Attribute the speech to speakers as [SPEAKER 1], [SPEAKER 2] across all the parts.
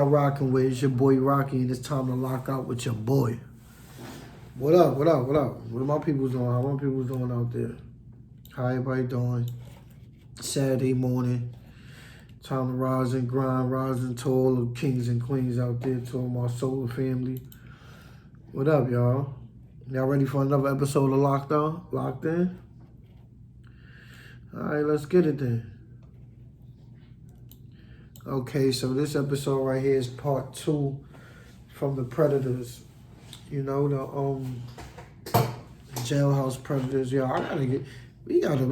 [SPEAKER 1] y'all rocking with? It's your boy Rocky, and it's time to lock out with your boy. What up? What up? What up? What are my people doing? How my people doing out there? How everybody doing? Saturday morning. Time to rise and grind, rise and tall of kings and queens out there, to all my solar family. What up, y'all? Y'all ready for another episode of Locked In? All right, let's get it then. Okay, so this episode right here is part 2 from the Predators. You know, the jailhouse predators. Yo, we gotta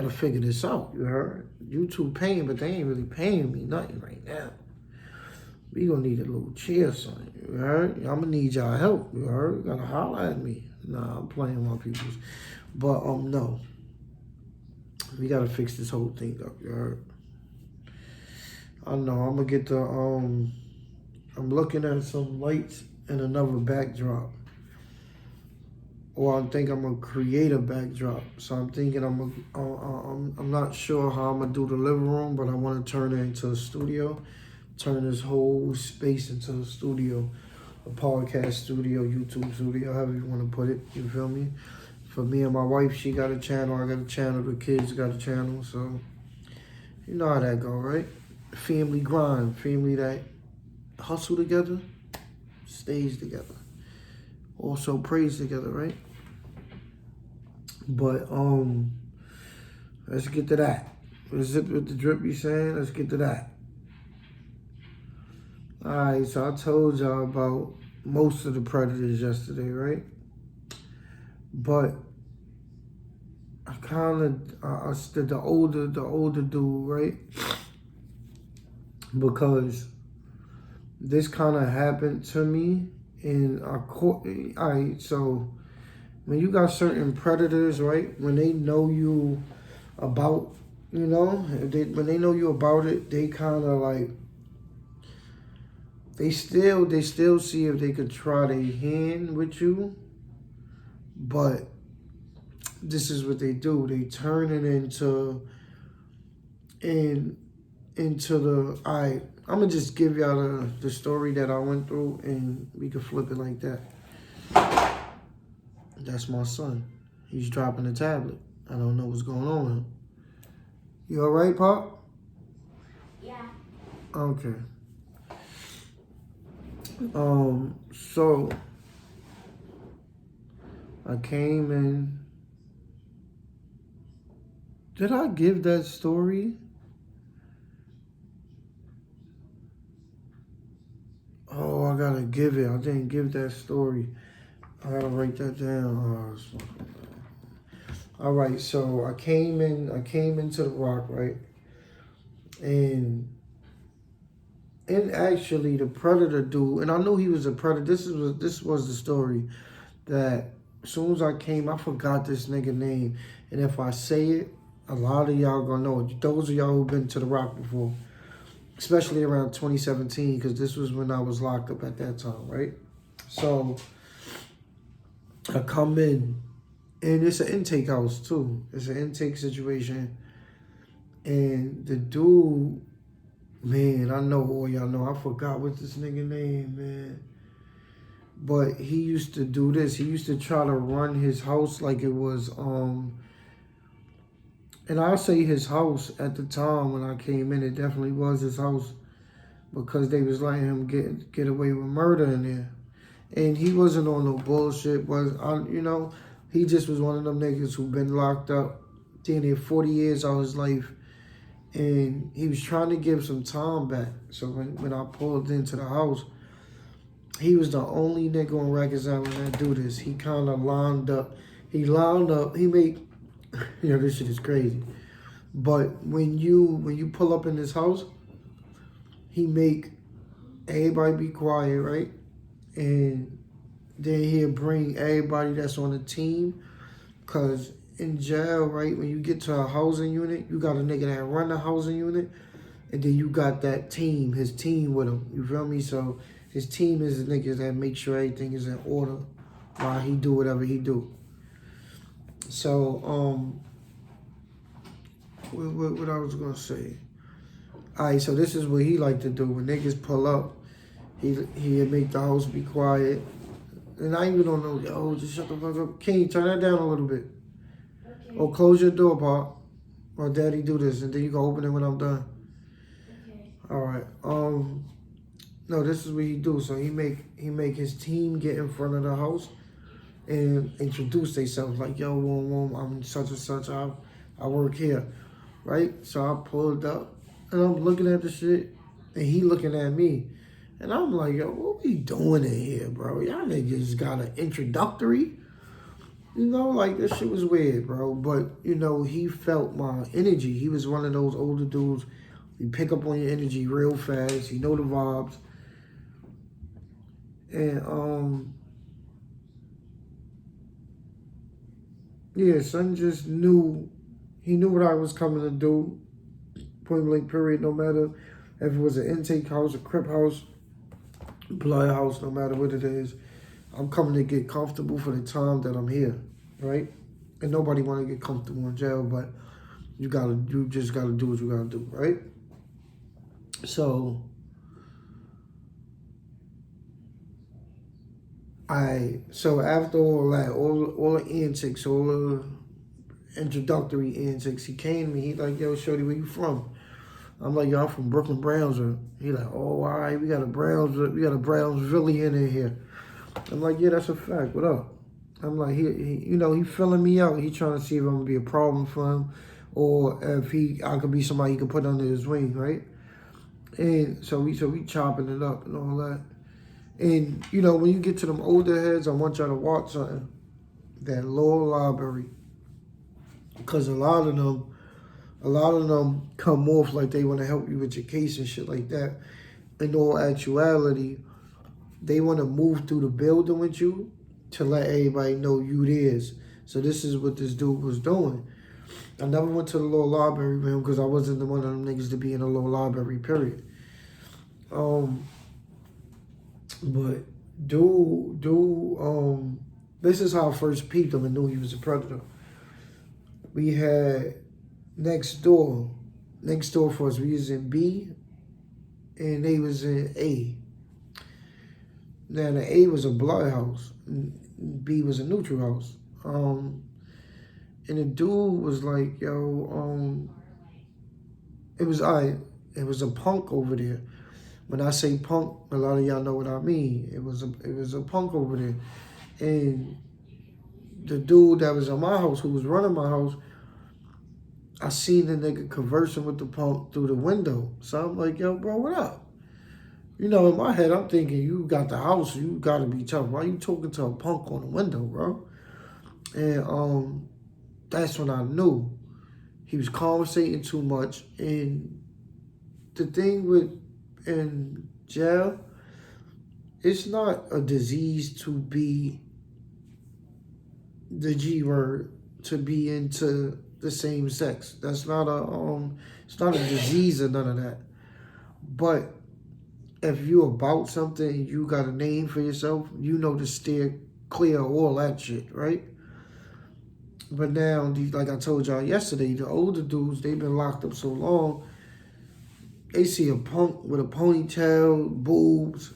[SPEAKER 1] figure this out. You heard? YouTube paying, but they ain't really paying me nothing right now. We gonna need a little cheer, son. You heard? I'm gonna need y'all help. You heard? You gotta holler at me. Nah, I'm playing my peoples, but no, we gotta fix this whole thing up. You heard? I know. I'm gonna get the I'm looking at some lights and another backdrop. Or I think I'm gonna create a backdrop. So I'm thinking I'm not sure how I'm gonna do the living room, but I want to turn it into a studio. Turn this whole space into a studio, a podcast studio, YouTube studio, however you want to put it. You feel me? For me and my wife, she got a channel. I got a channel. The kids got a channel. So you know how that go, right? Family grind, family that hustle together, stays together, also prays together, right? But let's get to that. Zip with the drip, you saying? Let's get to that. Alright, so I told y'all about most of the predators yesterday, right? But I did the older dude, right? Because this kind of happened to me in our court. Alright, so when you got certain predators, right? When they know you about, you know, when they know you about it, they kind of like, they still see if they could try their hand with you. But this is what they do. They turn it into the, I'm going to just give y'all the story that I went through, and we can flip it like that. That's my son. He's dropping the tablet. I don't know what's going on with him. You all right, Pop?
[SPEAKER 2] Yeah.
[SPEAKER 1] Okay. So I came in. Did I give that story? Oh, I gotta give it. I didn't give that story. I gotta write that down. All right, so I came into the Rock, right? And actually the Predator dude, and I knew he was a Predator. This was the story that as soon as I came, I forgot this nigga name. And if I say it, a lot of y'all gonna know it. Those of y'all who've been to the Rock before, especially around 2017, because this was when I was locked up at that time, right? So I come in, and it's an intake house too. It's an intake situation. And the dude, man, I know all y'all know. I forgot what this nigga name, man. But he used to do this. He used to try to run his house like it was, and I'll say his house at the time when I came in, it definitely was his house, because they was letting him get away with murder in there. And he wasn't on no bullshit. He just was one of them niggas who been locked up near 40 years of his life. And he was trying to give some time back. So when I pulled into the house, he was the only nigga on Rikers Island that do this. He kind of lined up. He made, this shit is crazy. But when you pull up in this house, he make everybody be quiet, right? And then he'll bring everybody that's on the team. Because in jail, right, when you get to a housing unit, you got a nigga that run the housing unit. And then you got that team, his team with him. You feel me? So his team is the niggas that make sure everything is in order while he do whatever he do. So, what I was going to say. All right, so this is what he like to do. When niggas pull up, He'd make the house be quiet. And I even don't know, yo, just shut the fuck up. Can you turn that down a little bit?
[SPEAKER 2] Okay.
[SPEAKER 1] Or close your door, Pop. Or Daddy do this, and then you can open it when I'm done.
[SPEAKER 2] Okay.
[SPEAKER 1] All right. No, this is what he do. So he make his team get in front of the house and introduce themselves like, yo, I'm such and such. I work here, right? So I pulled up and I'm looking at the shit, and he looking at me, and I'm like, yo, what we doing in here, bro? Y'all niggas got an introductory. Like this shit was weird, bro. But he felt my energy. He was one of those older dudes. He pick up on your energy real fast. He know the vibes. And yeah, son just knew. He knew what I was coming to do. Point blank period. No matter if it was an intake house, a crip house, blood house, no matter what it is, I'm coming to get comfortable for the time that I'm here, right? And nobody want to get comfortable in jail, but you just gotta do what you gotta do, right? So after all that, all the antics, all the introductory antics, he came to me. He like, yo, shorty, where you from? I'm like, yo, I'm from Brooklyn Brownsville. He like, oh, all right, we got a Brownsvillian in here. I'm like, yeah, that's a fact. What up? I'm like, he filling me out. He trying to see if I'm gonna be a problem for him, or if I could be somebody he could put under his wing, right? And so we chopping it up and all that. And when you get to them older heads, I want y'all to watch something. That law library, because a lot of them come off like they want to help you with your case and shit like that. In all actuality, they want to move through the building with you to let everybody know you theirs. So this is what this dude was doing. I never went to the law library with him because I wasn't the one of them niggas to be in the law library, period. But this is how I first peeped him and knew he was a predator. We had next door for us, we was in B, and they was in A. Now the A was a blood house, B was a neutral house. And the dude was like, yo, it was a punk over there. When I say punk, a lot of y'all know what I mean. It was a punk over there. And the dude that was in my house, who was running my house, I seen the nigga conversing with the punk through the window. So I'm like, yo, bro, what up? In my head, I'm thinking, you got the house, you gotta be tough. Why you talking to a punk on the window, bro? And that's when I knew he was conversating too much. And the thing in jail, it's not a disease to be the G word, to be into the same sex. That's not it's not a disease or none of that. But if you about something and you got a name for yourself, to steer clear of all that shit, right? But now, like I told y'all yesterday, the older dudes, they've been locked up so long, they see a punk with a ponytail, boobs,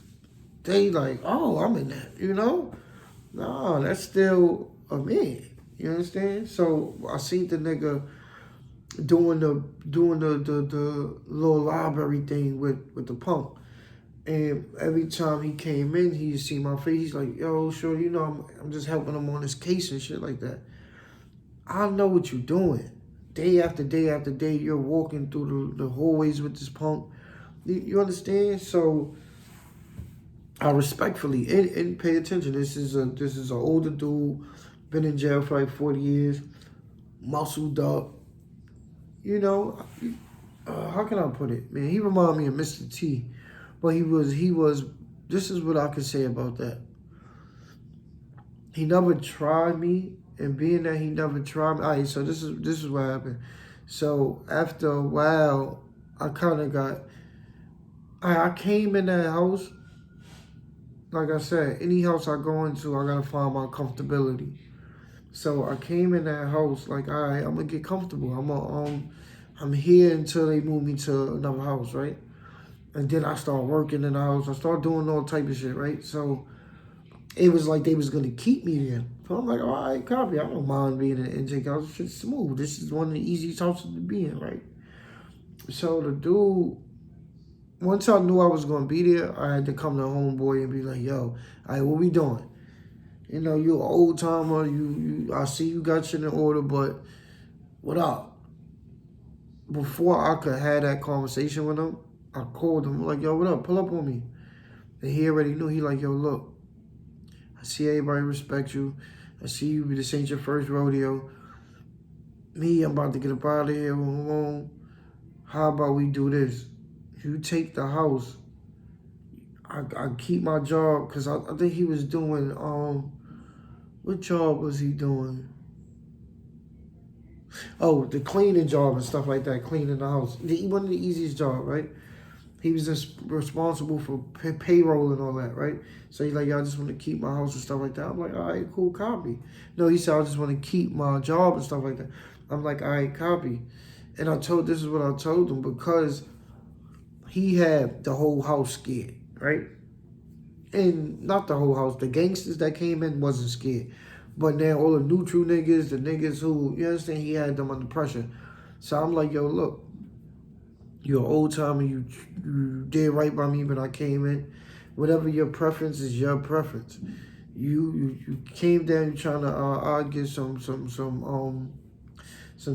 [SPEAKER 1] they like, oh, I'm in that, No, that's still a man. You understand? So I seen the nigga doing the little library thing with the punk. And every time he came in, he see my face. He's like, yo, sure, I'm just helping him on his case and shit like that. I know what you're doing. Day after day after day, you're walking through the hallways with this punk. You understand? So I respectfully and pay attention. This is an older dude, been in jail for like 40 years, muscled up. How can I put it, man? He reminded me of Mr. T, but he was. This is what I can say about that. He never tried me, and being that he never tried me, all right. So this is what happened. So after a while, I kind of got. I came in that house. Like I said, any house I go into, I gotta find my comfortability. So I came in that house like, all right, I'm gonna get comfortable. I'm here until they move me to another house, right? And then I started working in the house. I started doing all type of shit, right? So it was like they was gonna keep me there. So I'm like, all right, copy. I don't mind being in the intake house. Shit's smooth. This is one of the easiest houses to be in, right? So the dude, once I knew I was gonna be there, I had to come to homeboy and be like, yo, all right, what we doing? You know, you an old timer. I see you got shit in order, but what up? Before I could have that conversation with him, I called him like, yo, what up? Pull up on me. And he already knew. He like, yo, look, I see everybody respect you. I see you. This ain't your first rodeo. Me, I'm about to get up out of here. How about we do this? You take the house. I keep my job because I think he was doing what job was he doing? Oh, the cleaning job and stuff like that, cleaning the house. One of the easiest job, right? He was just responsible for payroll and all that, right? So he's like, yo, I just want to keep my house and stuff like that. I'm like, all right, cool, copy. No, he said, I just want to keep my job and stuff like that. I'm like, all right, copy. And this is what I told him because he had the whole house scared, right? And not the whole house. The gangsters that came in wasn't scared. But now all the neutral niggas, the niggas who, you understand, he had them under pressure. So I'm like, yo, look, you're an old timer, you did right by me when I came in. Whatever your preference is, your preference. You came down, you trying to I'll get some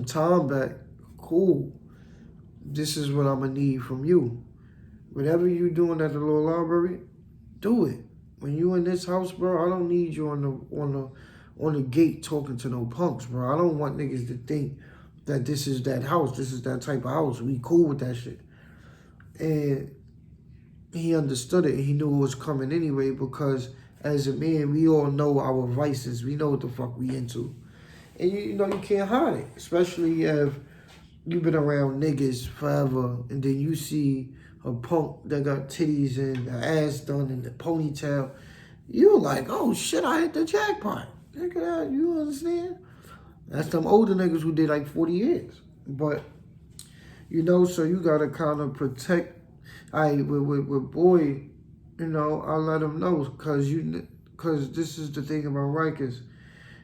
[SPEAKER 1] time back. Cool. This is what I'm gonna need from you. Whatever you doing at the little library, do it. When you in this house, bro, I don't need you on the gate talking to no punks, bro. I don't want niggas to think that this is that house. This is that type of house. We cool with that shit. And he understood it and he knew it was coming anyway because as a man, we all know our vices. We know what the fuck we into. And you know you can't hide it. Especially if you've been around niggas forever and then you see a punk that got titties and the ass done and the ponytail. You're like, oh shit, I hit the jackpot. Nigga, you understand? That's them older niggas who did like 40 years. But, you know, so you gotta kind of protect. With boy, you know, I let him know because this is the thing about Rikers.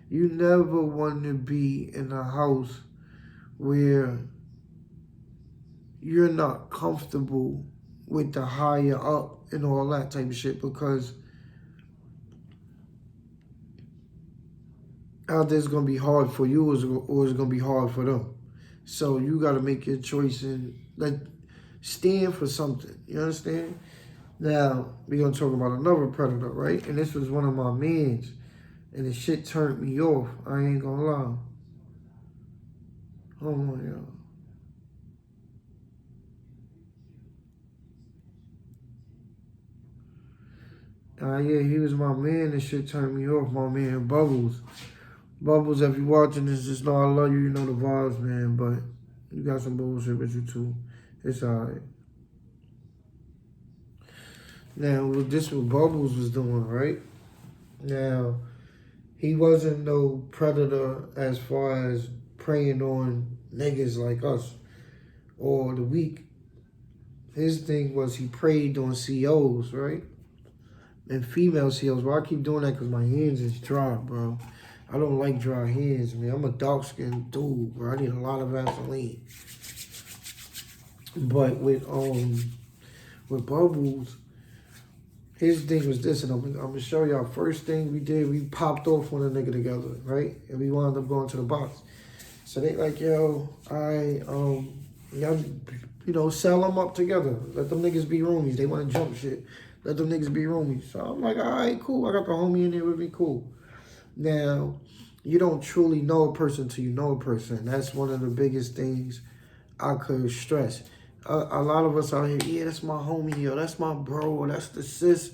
[SPEAKER 1] You never want to be in a house where you're not comfortable with the higher up and all that type of shit because either it's going to be hard for you or it's going to be hard for them. So you got to make your choice and stand for something. You understand? Now, we're going to talk about another predator, right? And this was one of my mans. And the shit turned me off. I ain't going to lie. Oh my God. Yeah, he was my man. This shit turned me off. My man, Bubbles. Bubbles, if you watching this, just know I love you. You know the vibes, man. But you got some bullshit with you too. It's alright. Now, this what Bubbles was doing, right? Now, he wasn't no predator as far as preying on niggas like us or the weak. His thing was he preyed on COs, right? And female COs. Well, I keep doing that because my hands is dry, bro. I don't like dry hands, man. I'm a dark-skinned dude, bro. I need a lot of Vaseline. But with Bubbles, his thing was this, and I'm gonna show y'all. First thing we did, we popped off on a nigga together, right? And we wound up going to the box. So they like, yo, y'all, you know, sell them up together. Let them niggas be roomies. They want to jump shit. Let them niggas be roomies. So I'm like, all right, cool. I got the homie in there with me, cool. Now, you don't truly know a person till you know a person. That's one of the biggest things I could stress. A lot of us out here, yeah, that's my homie, or that's my bro, or that's the sis.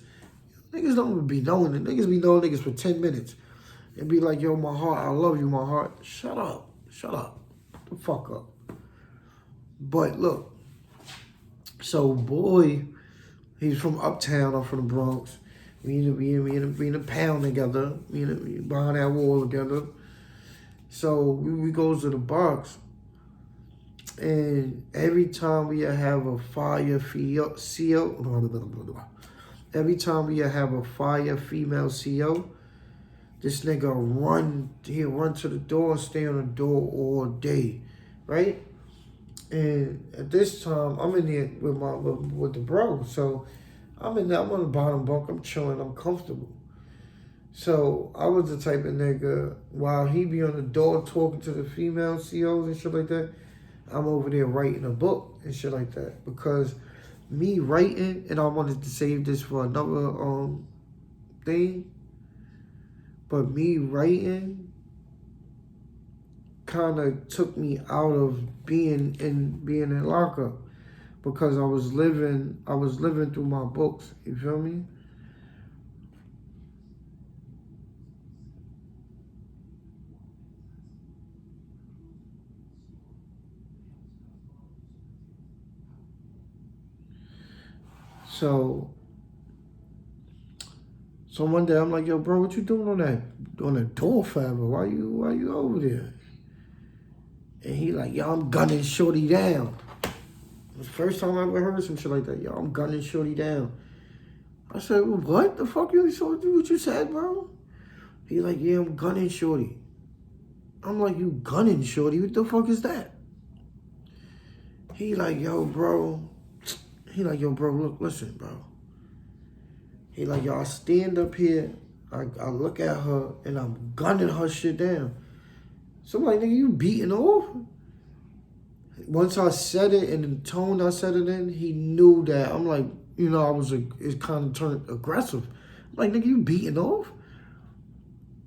[SPEAKER 1] Niggas don't even be knowing it. Niggas be knowing niggas for 10 minutes. And be like, yo, my heart, I love you, my heart. Shut up. Shut up. The fuck up. But look, so boy, he's from uptown, I'm from the Bronx. We in a pound together. We behind that wall together. So we goes to the box. And every time we have a fire CO, every time we have a fire female CO, this nigga he'll run to the door and stay on the door all day, right? And at this time, I'm in there with the bro, so I'm on the bottom bunk, I'm chilling, I'm comfortable. So I was the type of nigga, while he be on the door talking to the female COs and shit like that, I'm over there writing a book and shit like that. Because me writing, and I wanted to save this for another thing, but me writing kind of took me out of being in lockup, because I was living through my books. You feel me? So one day I'm like, yo, bro, what you doing on that door forever? Why you over there? And he like, yo, I'm gunning Shorty down. It was the first time I ever heard some shit like that. Yo, I'm gunning Shorty down. I said, well, what the fuck you what you said, bro? He like, yeah, I'm gunning Shorty. I'm like, you gunning Shorty? What the fuck is that? He like, yo, bro. Look, listen, bro. He like, yo, I stand up here, I look at her, and I'm gunning her shit down. So I'm like, nigga, you beating off? Once I said it in the tone I said it in, he knew that. I'm like, it kind of turned aggressive. I'm like, nigga, you beating off?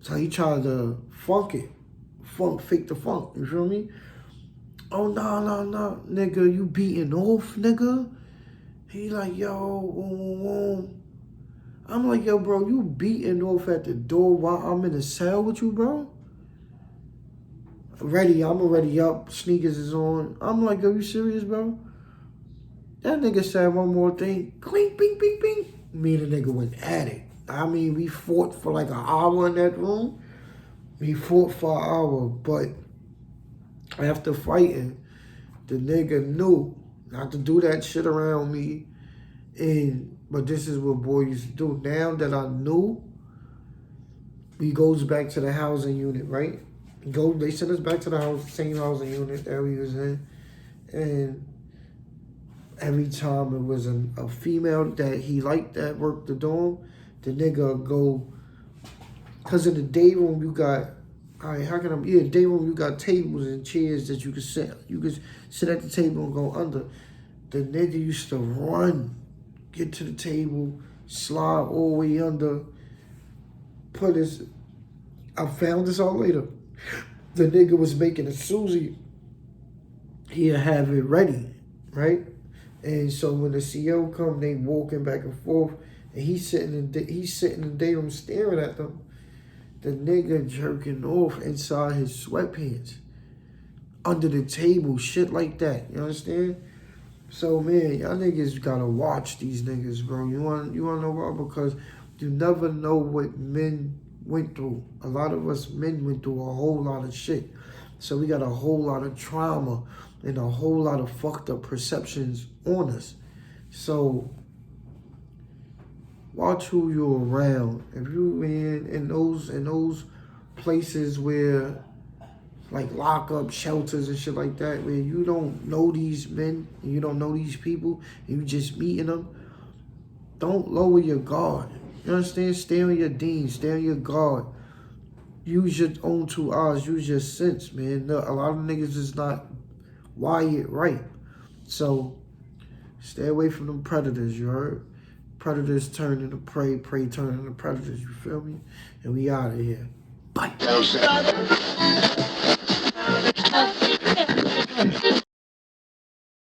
[SPEAKER 1] So he tried to fake the funk, you feel me? Oh, no, nigga, you beating off, nigga? He like, yo, I'm like, yo, bro, you beating off at the door while I'm in the cell with you, bro? I'm already up, sneakers is on. I'm like, yo, you serious, bro? That nigga said one more thing, clink, bing, bing, bing. Me and the nigga went at it. I mean, we fought for like an hour in that room. We fought for an hour, but after fighting, the nigga knew not to do that shit around me. But this is what boys used to do. Now that I knew, he goes back to the housing unit, right? They sent us back to the same housing unit that we was in. And every time it was a female that he liked that worked the dorm, the nigga go, because in the day room you got, day room you got tables and chairs that you could sit. You could sit at the table and go under. The nigga used to run, get to the table, slide all the way under, I found this out later. The nigga was making a Susie. He'll have it ready, right? And so when the CO come, they walking back and forth, and he's sitting in the day room staring at them. The nigga jerking off inside his sweatpants, under the table, shit like that. You understand? So man, y'all niggas gotta watch these niggas, bro. You wanna know why? Because you never know what men went through. A lot of us men went through a whole lot of shit. So we got a whole lot of trauma and a whole lot of fucked up perceptions on us. So watch who you're around. If you in those places where, like, lock-up shelters and shit like that, where you don't know these men and you don't know these people and you just meeting them, don't lower your guard. You understand? Stay on your dean, stay on your guard. Use your own 2 eyes, use your sense, man. A lot of niggas is not wired right. So stay away from them predators, you heard? Predators turn into prey, prey turn into predators, you feel me? And we out of here. Bye.